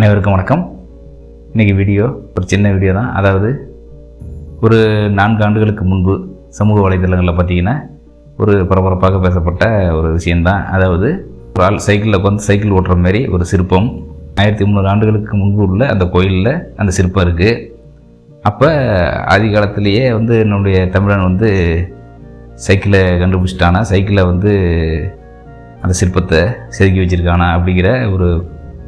அனைவருக்கும் வணக்கம். இன்றைக்கி வீடியோ ஒரு சின்ன வீடியோ தான். அதாவது ஒரு 4 ஆண்டுகளுக்கு முன்பு சமூக வலைதளங்களில் பார்த்திங்கன்னா ஒரு பரபரப்பாக பேசப்பட்ட ஒரு விஷயந்தான். அதாவது ஒரு ஆள் சைக்கிளில் உட்காந்து சைக்கிள் ஓட்டுற மாதிரி ஒரு சிற்பம் 1300 ஆண்டுகளுக்கு முன்பு உள்ள அந்த கோயிலில் அந்த சிற்பம் இருக்குது. அப்போ ஆதி காலத்திலேயே என்னுடைய தமிழன் சைக்கிளை கண்டுபிடிச்சிட்டானா, சைக்கிளை அந்த சிற்பத்தை செதுக்கி வச்சுருக்கானா அப்படிங்கிற ஒரு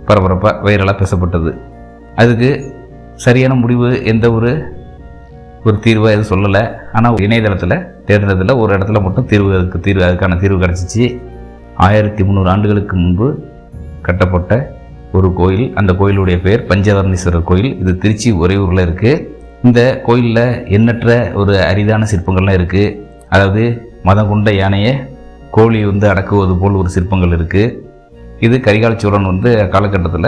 பரபரப்பாக வைரலாக பேசப்பட்டது. அதுக்கு சரியான முடிவு எந்த ஒரு தீர்வாக எதுவும் சொல்லலை. ஆனால் இணையதளத்தில் தேடுறதில் ஒரு இடத்துல மட்டும் அதுக்கான தீர்வு கிடச்சிச்சு. 1300 ஆண்டுகளுக்கு முன்பு கட்டப்பட்ட ஒரு கோயில். அந்த கோயிலுடைய பேர் பஞ்சவர்ணீஸ்வரர் கோயில். இது திருச்சி உறையூரில் இருக்குது. இந்த கோயிலில் எண்ணற்ற ஒரு அரிதான சிற்பங்கள்லாம் இருக்குது. அதாவது மதம் கொண்ட யானையை கோழி அடக்குவது போல் ஒரு சிற்பங்கள் இருக்குது. இது கரிகால சோழன் காலகட்டத்தில்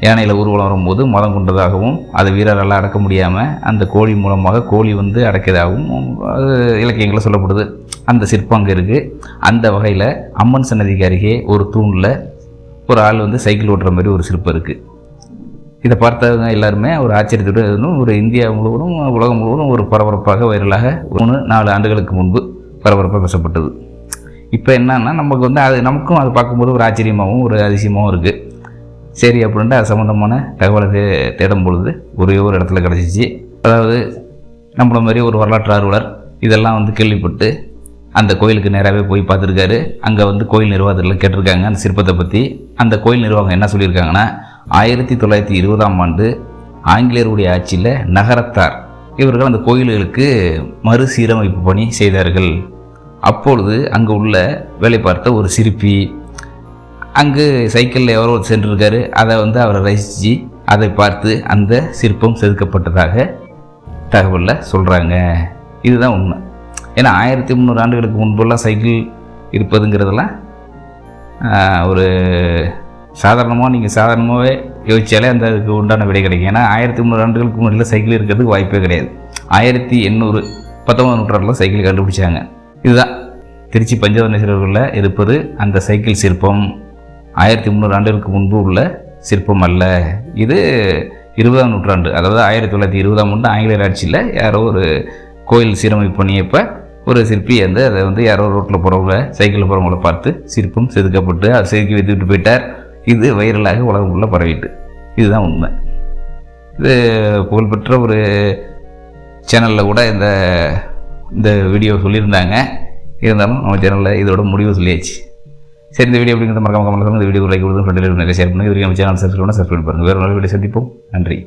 யானையில் ஊர்வலம் வரும்போது மதம் கொண்டதாகவும் அதை வீரரால் அடக்க முடியாமல் அந்த கோழி மூலமாக கோழி அடக்கியதாகவும் அது இலக்கியங்களில் சொல்லப்படுது. அந்த சிற்பம் அங்கே இருக்குது. அந்த வகையில் அம்மன் சன்னதிக்கு அருகே ஒரு தூணில் ஒரு ஆள் சைக்கிள் ஓட்டுற மாதிரி ஒரு சிற்பம் இருக்குது. இதை பார்த்தவங்க எல்லாருமே ஒரு ஆச்சரியத்தோடு ஒரு இந்தியா முழுவதும் உலகம் முழுவதும் ஒரு பரபரப்பாக வைரலாக 3-4 ஆண்டுகளுக்கு முன்பு பரபரப்பாக பேசப்பட்டது. இப்போ என்னன்னா நமக்கும் அது பார்க்கும்போது ஒரு ஆச்சரியமாகவும் ஒரு அதிசயமாகவும் இருக்குது. சரி அப்படின்ட்டு அது சம்மந்தமான தகவலை தேடும் பொழுது ஒரே ஒரு இடத்துல கிடச்சிச்சு. அதாவது நம்மள மாதிரி ஒரு வரலாற்று ஆர்வலர் இதெல்லாம் கேள்விப்பட்டு அந்த கோயிலுக்கு நேராகவே போய் பார்த்துருக்காரு. அங்கே கோயில் நிர்வாகத்தில் கேட்டிருக்காங்க அந்த சிற்பத்தை பற்றி. அந்த கோயில் நிர்வாகம் என்ன சொல்லியிருக்காங்கன்னா, 1920ஆம் ஆண்டு ஆங்கிலேயருடைய ஆட்சியில் நகரத்தார் இவர்கள் அந்த கோயில்களுக்கு மறுசீரமைப்பு பணி செய்தார்கள். அப்பொழுது அங்கே உள்ள வேலை பார்த்த ஒரு சிற்பி அங்கு சைக்கிளில் எவரோ சென்றிருக்காரு. அதை அவரை ரசித்து அதை பார்த்து அந்த சிற்பம் செதுக்கப்பட்டதாக தகவலில் சொல்கிறாங்க. இதுதான் உண்மை. ஏன்னா 1300 ஆண்டுகளுக்கு முன்பெல்லாம் சைக்கிள் இருப்பதுங்கிறதெல்லாம் ஒரு சாதாரணமாக நீங்கள் சாதாரணமாகவே யோசித்தாலே அந்த அதுக்கு உண்டான விடை கிடைக்கும். ஏன்னா 1300 ஆண்டுகளுக்கு முன்னாடியில் சைக்கிள் இருக்கிறதுக்கு வாய்ப்பே கிடையாது. 1800 19ஆம் நூற்றாண்டில் சைக்கிள் கண்டுபிடிச்சாங்க. இதுதான் திருச்சி பஞ்சவர்ணீஸ்வரர்களில் இருப்பது அந்த சைக்கிள் சிற்பம். 1300 ஆண்டுகளுக்கு முன்பு உள்ள சிற்பம் அல்ல. இது 20ஆம் நூற்றாண்டு, அதாவது 1920ஆம் ஆண்டு ஆங்கிலேயர் ஆட்சியில் யாரோ ஒரு கோயில் சீரமைப்பு பண்ணியப்போ ஒரு சிற்பி அதை யாரோ ரோட்டில் போகிறவங்க சைக்கிளில் போகிறவங்கள பார்த்து சிற்பம் செதுக்கப்பட்டு அதை செதுக்கி வைத்துக்கிட்டு போயிட்டார். இது வைரலாக உலகம் உள்ள பரவிட்டு. இதுதான் உண்மை. இது புகழ்பெற்ற ஒரு சேனலில் கூட இந்த வீடியோ சொல்லியிருந்தாங்க. இருந்தாலும் நம்ம சேனலில் இதோட முடிவு சொல்லியாச்சு. சரி, இந்த வீடியோ அப்படிங்கிறத மறக்காம கமெண்ட் பண்ணுங்கள். இந்த வீடியோ லைக் கொடுத்து ஃப்ரெண்டில் நிறைய ஷேர் பண்ணுங்கள். இது வரைக்கும் நம்ம சேனல் சப்ஸ்கிரைப் பாருங்கள். வேறு நல்ல வீடியோ சந்திப்போம். நன்றி.